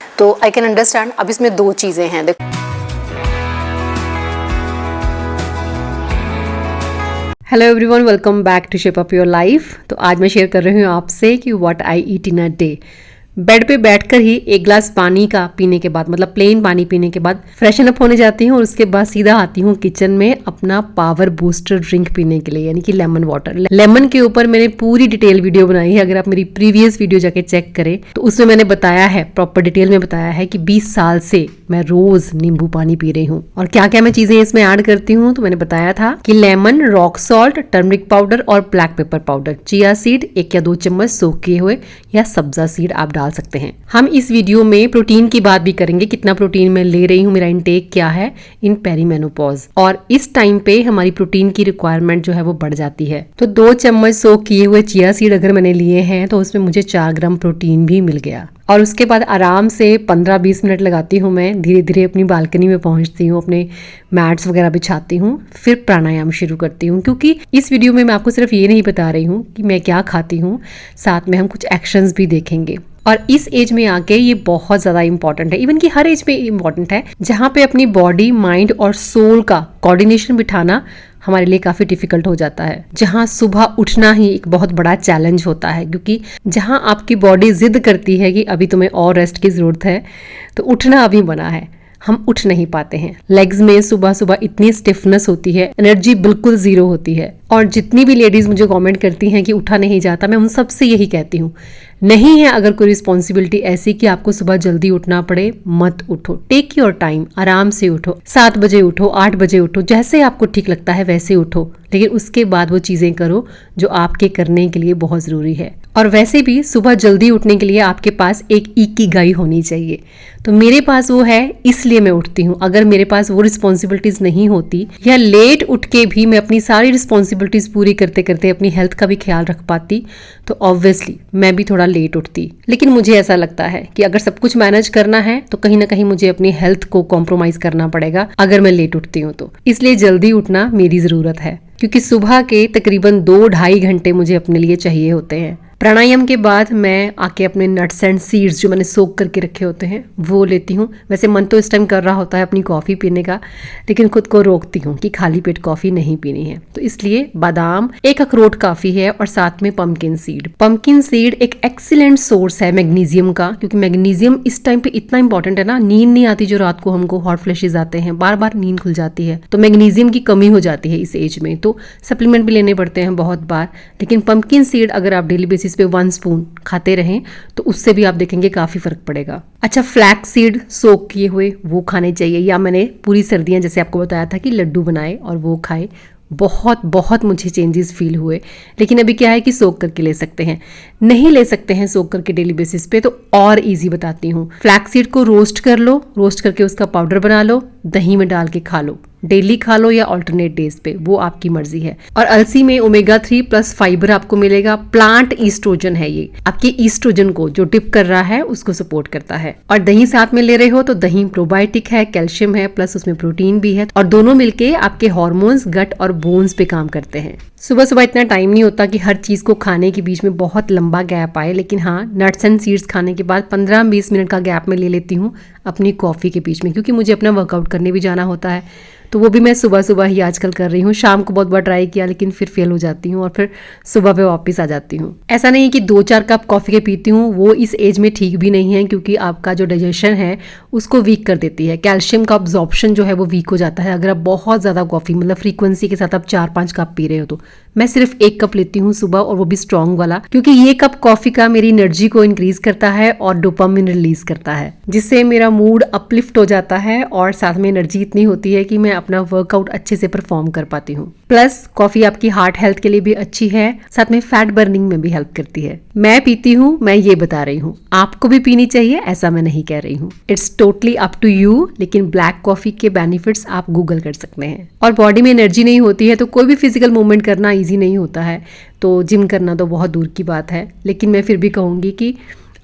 तो I can understand. अब इसमें दो चीज़ें हैं, देखो। Hello everyone, welcome back to shape up your life. तो आज मैं शेयर कर रही हूँ आपसे कि what I eat in a day. Bed पे बैठकर ही एक ग्लास पानी का पीने के बाद, मतलब प्लेन पानी पीने के बाद फ्रेशन अप होने जाती हूँ और उसके बाद सीधा आती हूँ किचन में अपना पावर बूस्टर ड्रिंक पीने के लिए, यानी कि लेमन वाटर। लेमन के ऊपर मैंने पूरी डिटेल वीडियो बनाई है, अगर आप मेरी प्रीवियस वीडियो जाके चेक करें तो उसमें मैंने बताया है, प्रॉपर डिटेल में बताया है कि 20 साल से मैं रोज नींबू पानी पी रही हूँ और क्या क्या मैं चीजें इसमें ऐड करती हूँ। तो मैंने बताया था कि lemon, rock salt, turmeric powder और black pepper powder, chia seed 1 या 2 चम्मच सोख किए हुए, या सब्जा सीड आप डाल सकते हैं। हम इस वीडियो में प्रोटीन की बात भी करेंगे, कितना प्रोटीन मैं ले रही हूँ, मेरा इनटेक क्या है इन पेरीमेनोपॉज, और इस टाइम पे हमारी प्रोटीन की रिक्वायरमेंट जो है वो बढ़ जाती है। तो 2 चम्मच सोख किए हुए चिया सीड अगर मैंने लिए हैं तो उसमें मुझे 4 ग्राम प्रोटीन भी मिल गया। और उसके बाद आराम से 15-20 मिनट लगाती हूँ मैं, धीरे धीरे अपनी बालकनी में पहुँचती हूँ, अपने मैट्स वगैरह बिछाती हूँ, फिर प्राणायाम शुरू करती हूँ। क्योंकि इस वीडियो में मैं आपको सिर्फ ये नहीं बता रही हूँ कि मैं क्या खाती हूँ, साथ में हम कुछ एक्शंस भी देखेंगे। और इस एज में आके ये बहुत ज़्यादा इंपॉर्टेंट है, इवन कि हर एज में इंपॉर्टेंट है, जहाँ पे अपनी बॉडी, माइंड और सोल का कोऑर्डिनेशन बिठाना हमारे लिए काफ़ी डिफिकल्ट हो जाता है, जहाँ सुबह उठना ही एक बहुत बड़ा चैलेंज होता है। क्योंकि जहाँ आपकी बॉडी जिद करती है कि अभी तुम्हें और रेस्ट की ज़रूरत है, तो उठना अभी मना है, हम उठ नहीं पाते हैं। लेग्स में सुबह सुबह इतनी स्टिफनेस होती है, एनर्जी बिल्कुल जीरो होती है। और जितनी भी लेडीज मुझे कमेंट करती हैं कि उठा नहीं जाता, मैं उन सब से यही कहती हूँ, नहीं है अगर कोई रिस्पॉन्सिबिलिटी ऐसी कि आपको सुबह जल्दी उठना पड़े, मत उठो। टेक योर टाइम, आराम से उठो, 7 बजे उठो, 8 बजे उठो, जैसे आपको ठीक लगता है वैसे उठो, लेकिन उसके बाद वो चीजें करो जो आपके करने के लिए बहुत जरूरी है। और वैसे भी सुबह जल्दी उठने के लिए आपके पास एक इकिगाई होनी चाहिए। तो मेरे पास वो है, इसलिए मैं उठती हूँ। अगर मेरे पास वो रिस्पॉन्सिबिलिटीज नहीं होती, या लेट उठ के भी मैं अपनी सारी रिस्पॉन्सिबिलिटीज पूरी करते करते अपनी हेल्थ का भी ख्याल रख पाती, तो ऑब्वियसली मैं भी थोड़ा लेट उठती। लेकिन मुझे ऐसा लगता है कि अगर सब कुछ मैनेज करना है तो कहीं ना कहीं मुझे अपनी हेल्थ को कॉम्प्रोमाइज करना पड़ेगा अगर मैं लेट उठती हूँ तो। इसलिए जल्दी उठना मेरी जरूरत है, क्योंकि सुबह के तकरीबन 2-2.5 घंटे मुझे अपने लिए चाहिए होते हैं। प्राणायाम के बाद मैं आके अपने नट्स एंड सीड्स जो मैंने सोक करके रखे होते हैं वो लेती हूँ। वैसे मन तो इस टाइम कर रहा होता है अपनी कॉफ़ी पीने का, लेकिन खुद को रोकती हूँ कि खाली पेट कॉफ़ी नहीं पीनी है। तो इसलिए बादाम, 1 अखरोट काफ़ी है, और साथ में पम्पकिन सीड। पम्पकिन सीड एक एक्सीलेंट सोर्स है मैग्नीशियम का, क्योंकि मैग्नीशियम इस टाइम पे इतना इंपॉर्टेंट है ना। नींद नहीं आती जो रात को हमको, हॉट फ्लैशेस आते हैं, बार बार नींद खुल जाती है, तो मैग्नीशियम की कमी हो जाती है इस एज में, तो सप्लीमेंट भी लेने पड़ते हैं बहुत बार। लेकिन पम्पकिन सीड अगर आप डेली बेसिस पे 1 स्पून खाते रहें तो उससे भी आप देखेंगे काफी फर्क पड़ेगा। अच्छा, फ्लैक्स सीड सोक किए हुए वो खाने चाहिए, या मैंने पूरी सर्दियां जैसे आपको बताया था कि लड्डू बनाए और वो खाए, बहुत बहुत मुझे चेंजेस फील हुए। लेकिन अभी क्या है कि सोक करके ले सकते हैं, नहीं ले सकते हैं सोक करके डेली बेसिस पे, तो और इजी बताती हूँ। फ्लैक्स सीड को रोस्ट कर लो, रोस्ट करके उसका पाउडर बना लो, दही में डाल के खा लो, डेली खा लो या ऑल्टरनेट डेज पे, वो आपकी मर्जी है। और अलसी में ओमेगा 3 प्लस फाइबर आपको मिलेगा। प्लांट ईस्ट्रोजन है ये, आपके ईस्ट्रोजन को जो डिप कर रहा है उसको सपोर्ट करता है। और दही साथ में ले रहे हो तो दही प्रोबायोटिक है, कैल्शियम है, प्लस उसमें प्रोटीन भी है, और दोनों मिलके आपके हार्मोन्स, गट और बोन्स पे काम करते हैं। सुबह सुबह इतना टाइम नहीं होता कि हर चीज को खाने के बीच में बहुत लंबा गैप आए, लेकिन हाँ, नट्स एंड सीड्स खाने के बाद 15-20 मिनट का गैप में ले लेती हूँ अपनी कॉफी के बीच में, क्योंकि मुझे अपना वर्कआउट करने भी जाना होता है। तो वो भी मैं सुबह सुबह ही आजकल कर रही हूँ। शाम को बहुत बार ट्राई किया लेकिन फिर फेल हो जाती हूँ और फिर सुबह पे वापस आ जाती हूँ। ऐसा नहीं कि 2-4 कप कॉफ़ी के पीती हूँ, वो इस एज में ठीक भी नहीं है, क्योंकि आपका जो डाइजेशन है उसको वीक कर देती है। कैल्शियम का अब्जॉर्प्शन जो है वो वीक हो जाता है अगर आप बहुत ज़्यादा कॉफ़ी, मतलब फ्रीक्वेंसी के साथ आप 4-5 कप पी रहे हो तो। मैं सिर्फ 1 कप लेती हूँ सुबह, और वो भी स्ट्रॉन्ग वाला, क्योंकि ये कप कॉफ़ी का मेरी एनर्जी को इंक्रीज करता है और डोपामिन रिलीज करता है, जिससे मेरा मूड अपलिफ्ट हो जाता है और साथ में एनर्जी इतनी होती है कि मैं अपना वर्कआउट अच्छे से परफॉर्म कर पाती हूँ। प्लस कॉफी आपकी हार्ट हेल्थ के लिए भी अच्छी है, साथ में फैट बर्निंग में भी हेल्प करती है। मैं पीती हूँ, मैं ये बता रही हूँ, आपको भी पीनी चाहिए ऐसा मैं नहीं कह रही हूँ। It's totally up to you, लेकिन ब्लैक कॉफी के बेनिफिट्स आप गूगल कर सकते हैं। और बॉडी में एनर्जी नहीं होती है तो कोई भी फिजिकल मूवमेंट करना ईजी नहीं होता है, तो जिम करना तो बहुत दूर की बात है। लेकिन मैं फिर भी कहूँगी कि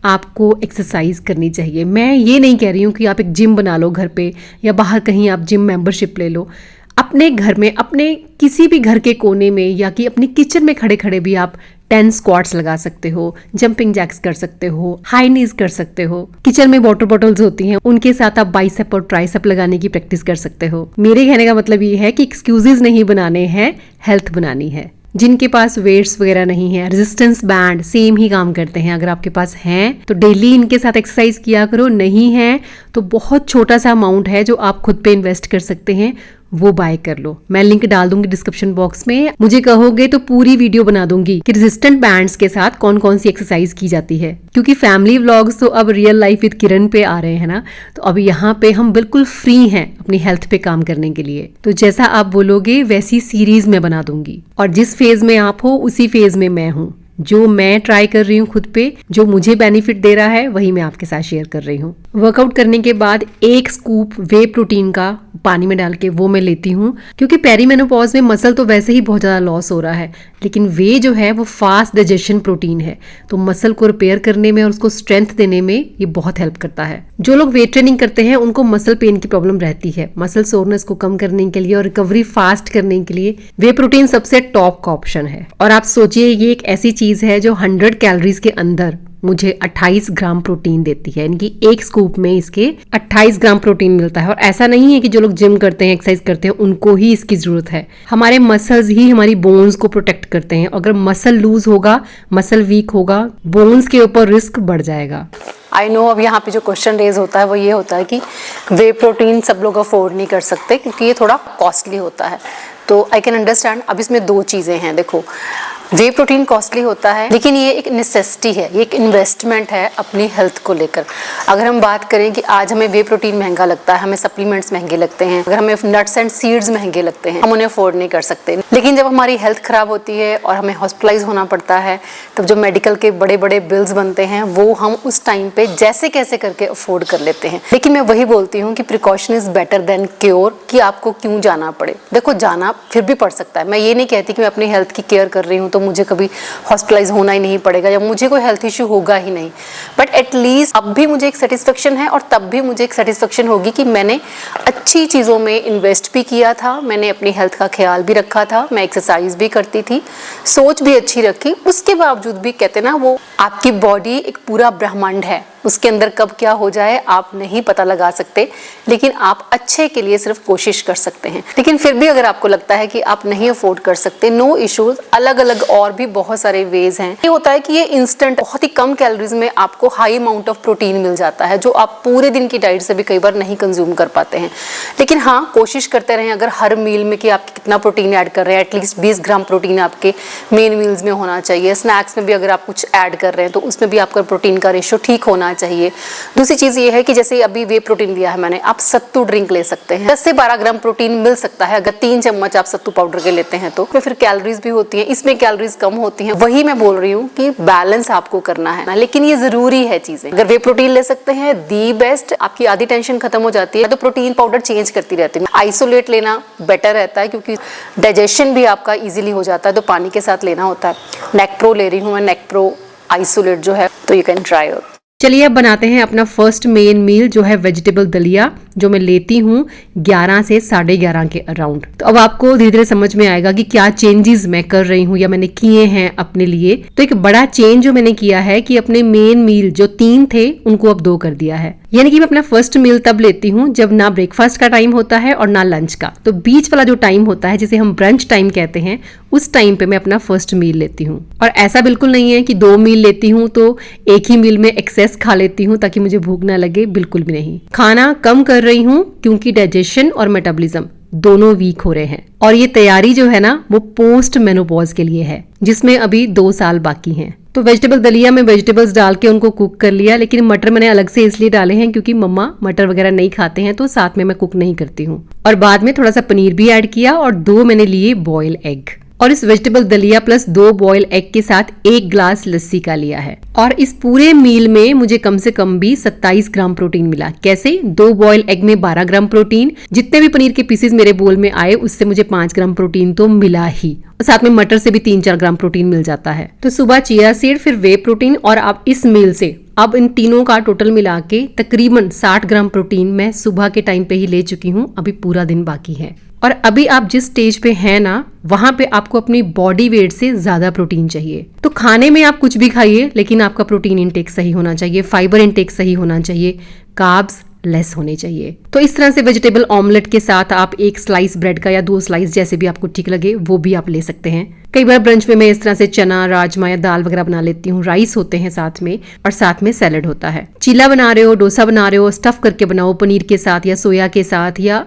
आपको एक्सरसाइज करनी चाहिए। मैं ये नहीं कह रही हूँ कि आप एक जिम बना लो घर पे, या बाहर कहीं आप जिम मेंबरशिप ले लो। अपने घर में, अपने किसी भी घर के कोने में या कि अपनी किचन में खड़े खड़े भी आप 10 स्क्वाट्स लगा सकते हो, जंपिंग जैक्स कर सकते हो, हाई नीज कर सकते हो। किचन में वाटर बॉटल्स होती हैं, उनके साथ आप बाइसेप और ट्राइसेप लगाने की प्रैक्टिस कर सकते हो। मेरे कहने का मतलब ये है कि एक्सक्यूजेज नहीं बनाने हैं, हेल्थ बनानी है। जिनके पास वेट्स वगैरह नहीं है, रेजिस्टेंस बैंड सेम ही काम करते हैं। अगर आपके पास हैं तो डेली इनके साथ एक्सरसाइज किया करो, नहीं है तो बहुत छोटा सा अमाउंट है जो आप खुद पे इन्वेस्ट कर सकते हैं, वो बाय कर लो। मैं लिंक डाल दूंगी डिस्क्रिप्शन बॉक्स में। मुझे कहोगे तो पूरी वीडियो बना दूंगी कि रेजिस्टेंट बैंड्स के साथ कौन कौन सी एक्सरसाइज की जाती है, क्योंकि फैमिली व्लॉग्स तो अब रियल लाइफ विद किरण पे आ रहे हैं ना, तो अब यहाँ पे हम बिल्कुल फ्री हैं अपनी हेल्थ पे काम करने के लिए। तो जैसा आप बोलोगे वैसी सीरीज में बना दूंगी, और जिस फेज में आप हो उसी फेज में मैं हूँ। जो मैं ट्राई कर रही हूँ खुद पे, जो मुझे बेनिफिट दे रहा है, वही मैं आपके साथ शेयर कर रही हूँ। वर्कआउट करने के बाद 1 स्कूप वे प्रोटीन का पानी में डाल के वो मैं लेती हूँ, क्योंकि पेरीमेनोपॉज में मसल तो वैसे ही बहुत ज़्यादा लॉस हो रहा है, लेकिन वे जो है वो फास्ट डाइजेशन प्रोटीन है, तो मसल को रिपेयर करने में और उसको स्ट्रेंथ देने में ये बहुत हेल्प करता है। जो लोग वेट ट्रेनिंग करते हैं उनको मसल पेन की प्रॉब्लम रहती है, मसल सोरनेस को कम करने के लिए और रिकवरी फास्ट करने के लिए वे प्रोटीन सबसे टॉप का ऑप्शन है। और आप सोचिए, ये एक ऐसी चीज है जो 100 कैलोरीज के अंदर मुझे 28 ग्राम प्रोटीन देती है, यानी कि 1 स्कूप में इसके 28 ग्राम प्रोटीन मिलता है। और ऐसा नहीं है कि जो लोग जिम करते हैं, एक्सरसाइज करते हैं, उनको ही इसकी जरूरत है। हमारे मसल्स ही हमारी बोन्स को प्रोटेक्ट करते हैं। अगर मसल लूज होगा, मसल वीक होगा, बोन्स के ऊपर रिस्क बढ़ जाएगा। आई नो अब यहाँ पे जो क्वेश्चन रेज होता है वो ये होता है कि वे प्रोटीन सब लोग अफोर्ड नहीं कर सकते क्योंकि ये थोड़ा कॉस्टली होता है। तो आई कैन अंडरस्टैंड। अब इसमें 2 चीज़ें हैं। देखो, वे प्रोटीन कॉस्टली होता है, लेकिन ये एक नेसेसिटी है, ये एक इन्वेस्टमेंट है अपनी हेल्थ को लेकर। अगर हम बात करें कि आज हमें वे प्रोटीन महंगा लगता है, हमें सप्लीमेंट्स महंगे लगते हैं, अगर हमें नट्स एंड सीड्स महंगे लगते हैं, हम उन्हें अफोर्ड नहीं कर सकते। लेकिन जब हमारी हेल्थ खराब होती है और हमें हॉस्पिटलाइज होना पड़ता है, तब जो मेडिकल के बड़े बड़े बिल्स बनते हैं वो हम उस टाइम पे जैसे कैसे करके अफोर्ड कर लेते हैं। लेकिन मैं वही बोलती हूँ कि precaution is better than cure, कि आपको क्यों जाना पड़े। देखो, जाना फिर भी पड़ सकता है। मैं ये नहीं कहती कि मैं अपनी हेल्थ की केयर कर रही हूँ तो मुझे कभी हॉस्पिटलाइज होना ही नहीं पड़ेगा या मुझे कोई हेल्थ इश्यू होगा ही नहीं, बट एटलीस्ट अब भी मुझे एक सेटिस्फेक्शन है और तब भी मुझे एक सेटिस्फेक्शन होगी कि मैंने अच्छी चीज़ों में इन्वेस्ट भी किया था, मैंने अपनी हेल्थ का ख्याल भी रखा था, मैं एक्सरसाइज भी करती थी, सोच भी अच्छी रखी। उसके बावजूद भी कहते ना, वो आपकी बॉडी एक पूरा ब्रह्मांड है, उसके अंदर कब क्या हो जाए आप नहीं पता लगा सकते, लेकिन आप अच्छे के लिए सिर्फ कोशिश कर सकते हैं। लेकिन फिर भी अगर आपको लगता है कि आप नहीं अफोर्ड कर सकते, नो इश्यूज, अलग अलग और भी बहुत सारे वेज हैं। ये होता है कि ये इंस्टेंट बहुत ही कम कैलोरीज में आपको हाई अमाउंट ऑफ प्रोटीन मिल जाता है, जो आप पूरे दिन की डाइट से भी कई बार नहीं कंज्यूम कर पाते हैं। लेकिन हाँ, कोशिश करते रहें अगर हर मील में कि आप कितना प्रोटीन ऐड कर रहे हैं, एटलीस्ट 20 ग्राम प्रोटीन आपके मेन मील्स में होना चाहिए। स्नैक्स में भी अगर आप कुछ ऐड कर रहे हैं तो उसमें भी आपका प्रोटीन का रेशियो ठीक होना चाहिए। दूसरी चीज ये है कि जैसे अभी वे प्रोटीन लिया है मैंने, आप सत्तू ड्रिंक ले सकते हैं, 10 से 12 ग्राम प्रोटीन मिल सकता है अगर 3 चम्मच आप सत्तू पाउडर के लेते हैं तो। फिर कैलोरीज भी होती हैं, इसमें कैलोरीज कम होती हैं। वही मैं बोल रही हूँ कि बैलेंस आपको करना है ना, लेकिन ये जरूरी है चीजें। अगर वे प्रोटीन ले सकते हैं, दी बेस्ट, आपकी आधी टेंशन खत्म हो जाती है। तो प्रोटीन पाउडर चेंज करती रहती है, आइसोलेट लेना बेटर रहता है क्योंकि डाइजेशन भी आपका इजीली हो जाता है, तो पानी के साथ लेना होता है। नेकप्रो ले रही हूँ मैं, नेकप्रो आइसोलेट जो है, तो यू कैन ट्राई आउट। चलिए अब बनाते हैं अपना फर्स्ट मेन मील, जो है वेजिटेबल दलिया, जो मैं लेती हूँ 11 से 11:30 के अराउंड। तो अब आपको धीरे धीरे समझ में आएगा कि क्या चेंजेस मैं कर रही हूँ या मैंने किए हैं अपने लिए। तो एक बड़ा चेंज जो मैंने किया है कि अपने मेन मील जो 3 थे उनको अब 2 कर दिया है। यानी कि मैं अपना फर्स्ट मील तब लेती हूँ जब ना ब्रेकफास्ट का टाइम होता है और ना लंच का। तो बीच वाला जो टाइम होता है, जिसे हम ब्रंच टाइम कहते हैं, उस टाइम पे मैं अपना फर्स्ट मील लेती हूँ। और ऐसा बिल्कुल नहीं है कि 2 मील लेती हूँ तो एक ही मील में एक्सेस खा लेती हूँ ताकि मुझे भूख ना लगे, बिल्कुल भी नहीं। खाना कम कर रही हूँ क्योंकि डाइजेशन और मेटाबॉलिज्म दोनों वीक हो रहे हैं। और ये तैयारी जो है ना, वो पोस्ट मेनोपॉज के लिए है, जिसमें अभी 2 साल बाकी हैं। तो वेजिटेबल दलिया में वेजिटेबल्स डाल के उनको कुक कर लिया, लेकिन मटर मैंने अलग से इसलिए डाले हैं क्योंकि मम्मा मटर वगैरह नहीं खाते हैं, तो साथ में मैं कुक नहीं करती हूँ। और बाद में थोड़ा सा पनीर भी ऐड किया और 2 मैंने लिए बॉयल एग। और इस वेजिटेबल दलिया प्लस 2 बॉयल एग के साथ 1 ग्लास लस्सी का लिया है। और इस पूरे मील में मुझे कम से कम भी 27 ग्राम प्रोटीन मिला। कैसे? 2 बॉयल एग में 12 ग्राम प्रोटीन, जितने भी पनीर के पीसेस मेरे बोल में आए उससे मुझे 5 ग्राम प्रोटीन तो मिला ही। साथ में मटर से भी 3-4 ग्राम प्रोटीन मिल जाता है। तो सुबह चिया सीड, फिर वे प्रोटीन, और आप इस मील से अब इन तीनों का टोटल मिला के तकरीबन 60 ग्राम प्रोटीन मैं सुबह के टाइम पे ही ले चुकी हूँ। अभी पूरा दिन बाकी है। और अभी आप जिस स्टेज पे हैं ना, वहां पे आपको अपनी बॉडी वेट से ज्यादा प्रोटीन चाहिए। तो खाने में आप कुछ भी खाइए, लेकिन आपका प्रोटीन इंटेक सही होना चाहिए, फाइबर इंटेक सही होना चाहिए, कार्ब्स लेस होने चाहिए। तो इस तरह से वेजिटेबल ऑमलेट के साथ आप एक स्लाइस ब्रेड का या 2 स्लाइस जैसे भी आपको ठीक लगे वो भी आप ले सकते हैं। कई बार ब्रंच में मैं इस तरह से चना, राजमा या दाल वगैरह बना लेती हूँ। राइस होते हैं साथ में और साथ में सैलेड होता है। चीला बना रहे हो, डोसा बना रहे हो, स्टफ करके बनाओ पनीर के साथ या सोया के साथ, या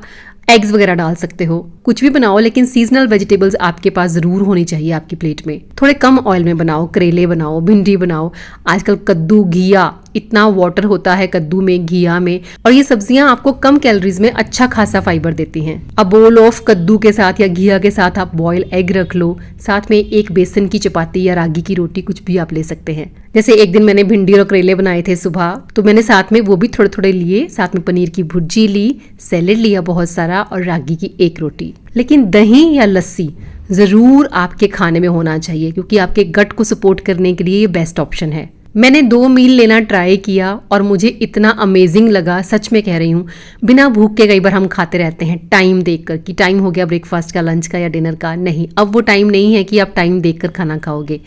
एग्स वगैरह डाल सकते हो। कुछ भी बनाओ, लेकिन सीजनल वेजिटेबल्स आपके पास जरूर होनी चाहिए आपकी प्लेट में। थोड़े कम ऑयल में बनाओ, करेले बनाओ, भिंडी बनाओ। आजकल कद्दू, घिया, इतना वाटर होता है कद्दू में, घिया में, और ये सब्जियां आपको कम कैलोरीज में अच्छा खासा फाइबर देती हैं। अब बोल ऑफ कद्दू के साथ या घिया के साथ आप बॉयल एग रख लो, साथ में एक बेसन की चपाती या रागी की रोटी, कुछ भी आप ले सकते हैं। जैसे एक दिन मैंने भिंडी और करेले बनाए थे सुबह, तो मैंने साथ में वो भी थोड़े थोड़े लिए, साथ में पनीर की भुर्जी ली, सैलेड लिया बहुत सारा, और रागी की एक रोटी। लेकिन दही या लस्सी जरूर आपके खाने में होना चाहिए, क्योंकि आपके गट को सपोर्ट करने के लिए ये बेस्ट ऑप्शन है। मैंने 2 मील लेना ट्राई किया और मुझे इतना अमेजिंग लगा, सच में कह रही हूँ। बिना भूख के कई बार हम खाते रहते हैं टाइम देखकर कि टाइम हो गया ब्रेकफास्ट का, लंच का या डिनर का। नहीं, अब वो टाइम नहीं है कि आप टाइम देखकर खाना खाओगे।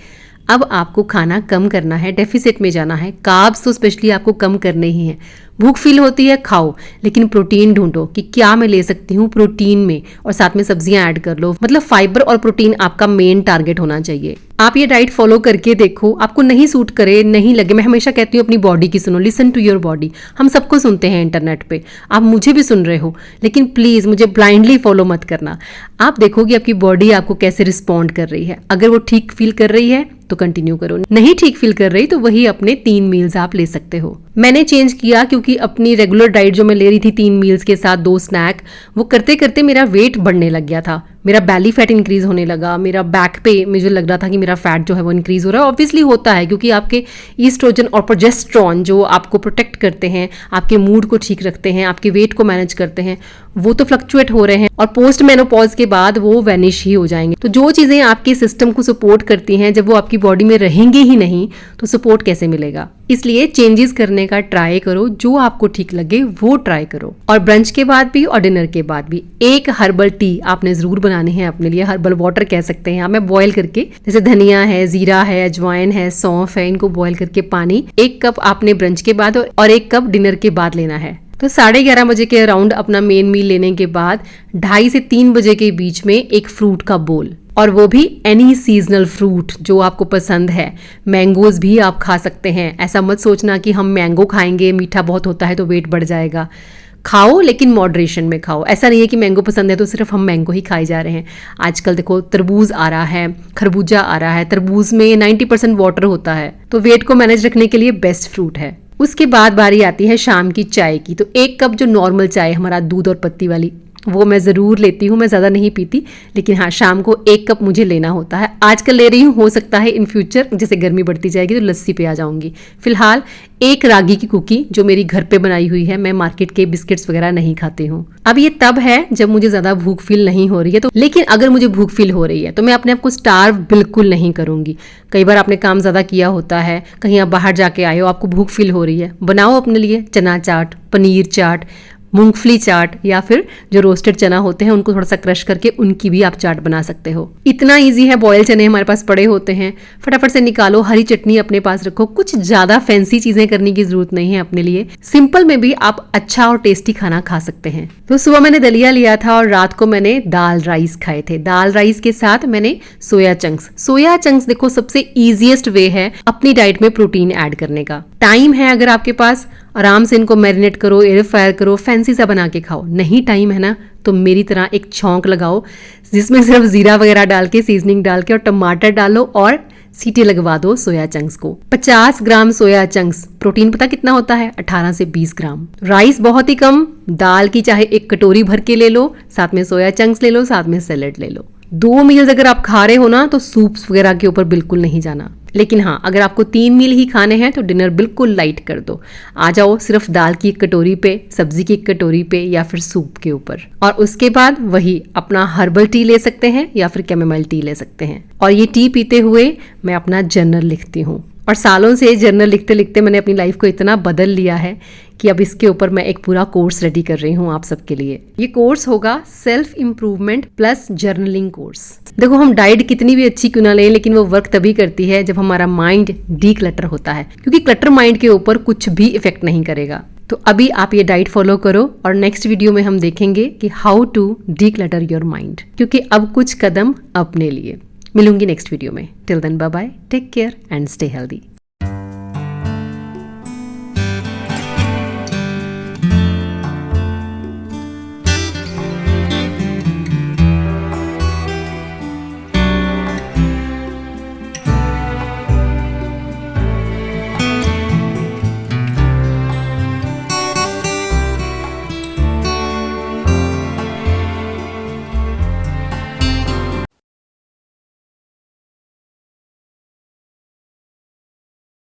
अब आपको खाना कम करना है, डेफिसिट में जाना है। कार्ब्स तो स्पेशली आपको कम करने ही हैं। भूख फील होती है, खाओ, लेकिन प्रोटीन ढूंढो कि क्या मैं ले सकती हूँ प्रोटीन में, और साथ में सब्जियां ऐड कर लो। मतलब फाइबर और प्रोटीन आपका मेन टारगेट होना चाहिए। आप ये डाइट फॉलो करके देखो, आपको नहीं सूट करे, नहीं लगे, मैं हमेशा कहती हूँ अपनी बॉडी की सुनो, लिसन टू योर बॉडी। हम सबको सुनते हैं इंटरनेट पे, आप मुझे भी सुन रहे हो, लेकिन प्लीज मुझे ब्लाइंडली फॉलो मत करना। आप देखोगे आपकी बॉडी आपको कैसे रिस्पॉन्ड कर रही है। अगर वो ठीक फील कर रही है तो कंटिन्यू करो, नहीं ठीक फील कर रही तो वही अपने 3 मील्स आप ले सकते हो। मैंने चेंज किया क्योंकि अपनी रेगुलर डाइट जो मैं ले रही थी 3 मील्स के साथ 2 स्नैक, वो करते करते मेरा वेट बढ़ने लग गया था। मेरा बैली फैट इंक्रीज होने लगा, मेरा बैक पे मुझे लग रहा था कि मेरा फैट जो है वो इंक्रीज हो रहा है। ऑब्वियसली होता है, क्योंकि आपके ईस्ट्रोजन और प्रोजेस्टेरॉन जो आपको प्रोटेक्ट करते हैं, आपके मूड को ठीक रखते हैं, आपके वेट को मैनेज करते हैं, वो तो फ्लक्चुएट हो रहे हैं और पोस्ट मेनोपॉज के बाद वो वैनिश ही हो जाएंगे। तो जो चीजें आपके सिस्टम को सपोर्ट करती हैं, जब वो आपकी बॉडी में रहेंगी ही नहीं तो सपोर्ट कैसे मिलेगा। इसलिए चेंजेस करने का ट्राई करो, जो आपको ठीक लगे वो ट्राई करो। और ब्रंच के बाद भी और डिनर के बाद भी एक हर्बल टी आपने जरूर बनानी है अपने लिए। हर्बल वाटर कह सकते हैं, हमें बॉयल करके, जैसे धनिया है, जीरा है, अजवाइन है, सौंफ है, इनको बॉयल करके पानी 1 कप आपने ब्रंच के बाद और 1 कप डिनर के बाद लेना है। तो 11:30 बजे के अराउंड अपना मेन मील लेने के बाद 2:30 से 3 बजे के बीच में एक फ्रूट का बोल, और वो भी एनी सीजनल फ्रूट जो आपको पसंद है। मैंगोज भी आप खा सकते हैं। ऐसा मत सोचना कि हम मैंगो खाएंगे, मीठा बहुत होता है तो वेट बढ़ जाएगा। खाओ, लेकिन मॉडरेशन में खाओ। ऐसा नहीं है कि मैंगो पसंद है तो सिर्फ हम मैंगो ही खाए जा रहे हैं। आजकल देखो तरबूज आ रहा है, खरबूजा आ रहा है। तरबूज में 90% वाटर होता है, तो वेट को मैनेज रखने के लिए बेस्ट फ्रूट है। उसके बाद बारी आती है शाम की चाय की। तो 1 कप जो नॉर्मल चाय, हमारा दूध और पत्ती वाली, वो मैं ज़रूर लेती हूँ। मैं ज़्यादा नहीं पीती, लेकिन हाँ शाम को 1 कप मुझे लेना होता है। आजकल ले रही हूँ, हो सकता है इन फ्यूचर जैसे गर्मी बढ़ती जाएगी तो लस्सी पे आ जाऊंगी। फिलहाल 1 रागी की कुकी जो मेरी घर पे बनाई हुई है। मैं मार्केट के बिस्किट्स वगैरह नहीं खाती हूँ। अब ये तब है जब मुझे ज़्यादा भूख फील नहीं हो रही है। तो लेकिन अगर मुझे भूख फील हो रही है तो मैं अपने आप को स्टार्व बिल्कुल नहीं करूंगी। कई बार आपने काम ज़्यादा किया होता है, कहीं आप बाहर जाके आए हो, आपको भूख फील हो रही है, बनाओ अपने लिए चना चाट, पनीर चाट, मूंगफली चाट, या फिर जो रोस्टेड चना होते हैं उनको थोड़ा सा क्रश करके उनकी भी आप चाट बना सकते हो। इतना इजी है। बॉयल चने हमारे पास पड़े होते हैं, फटाफट से निकालो। हरी चटनी अपने पास रखो। कुछ ज्यादा फैंसी चीजें करने की जरूरत नहीं है अपने लिए। सिंपल में भी आप अच्छा और टेस्टी खाना खा सकते हैं। तो सुबह मैंने दलिया लिया था और रात को मैंने दाल राइस खाए थे। दाल राइस के साथ मैंने सोया चंक्स। सोया चंक्स देखो सबसे इजीएस्ट वे है अपनी डाइट में प्रोटीन ऐड करने का। टाइम है अगर आपके पास, आराम से इनको मैरिनेट करो, एयर फ्रायर करो, फैंसी सा बना के खाओ। नहीं टाइम है ना, तो मेरी तरह एक छौंक लगाओ जिसमें सिर्फ जीरा वगैरह डाल के, सीजनिंग डाल के और टमाटर डालो और सीटी लगवा दो सोया चंक्स को। 50 ग्राम सोया चंक्स, प्रोटीन पता कितना होता है? 18 से 20 ग्राम। राइस बहुत ही कम, दाल की चाहे 1 कटोरी भर के ले लो, साथ में सोया चंक्स ले लो, साथ में सैलेड ले लो। 2 मील्स अगर आप खा रहे हो ना तो सूप्स वगैरह के ऊपर बिल्कुल नहीं जाना। लेकिन हाँ, अगर आपको 3 मील ही खाने हैं तो डिनर बिल्कुल लाइट कर दो। आ जाओ सिर्फ दाल की 1 कटोरी पे, सब्जी की 1 कटोरी पे, या फिर सूप के ऊपर। और उसके बाद वही अपना हर्बल टी ले सकते हैं या फिर कैमोमाइल टी ले सकते हैं। और ये टी पीते हुए मैं अपना जर्नल लिखती हूँ। और सालों से जर्नल लिखते लिखते मैंने अपनी लाइफ को इतना बदल लिया है कि अब इसके ऊपर मैं एक पूरा कोर्स रेडी कर रही हूँ आप सबके लिए। ये कोर्स होगा self improvement plus journaling course. देखो, हम डाइट कितनी भी अच्छी क्यों ना लें, लेकिन वो वर्क तभी करती है जब हमारा माइंड डी क्लटर होता है, क्योंकि क्लटर माइंड के ऊपर कुछ भी इफेक्ट नहीं करेगा। तो अभी आप ये डाइट फॉलो करो और नेक्स्ट वीडियो में हम देखेंगे कि how to declutter your mind, क्योंकि अब कुछ कदम अपने लिए। मिलूंगी नेक्स्ट वीडियो में। Till then bye bye, take care and stay healthy.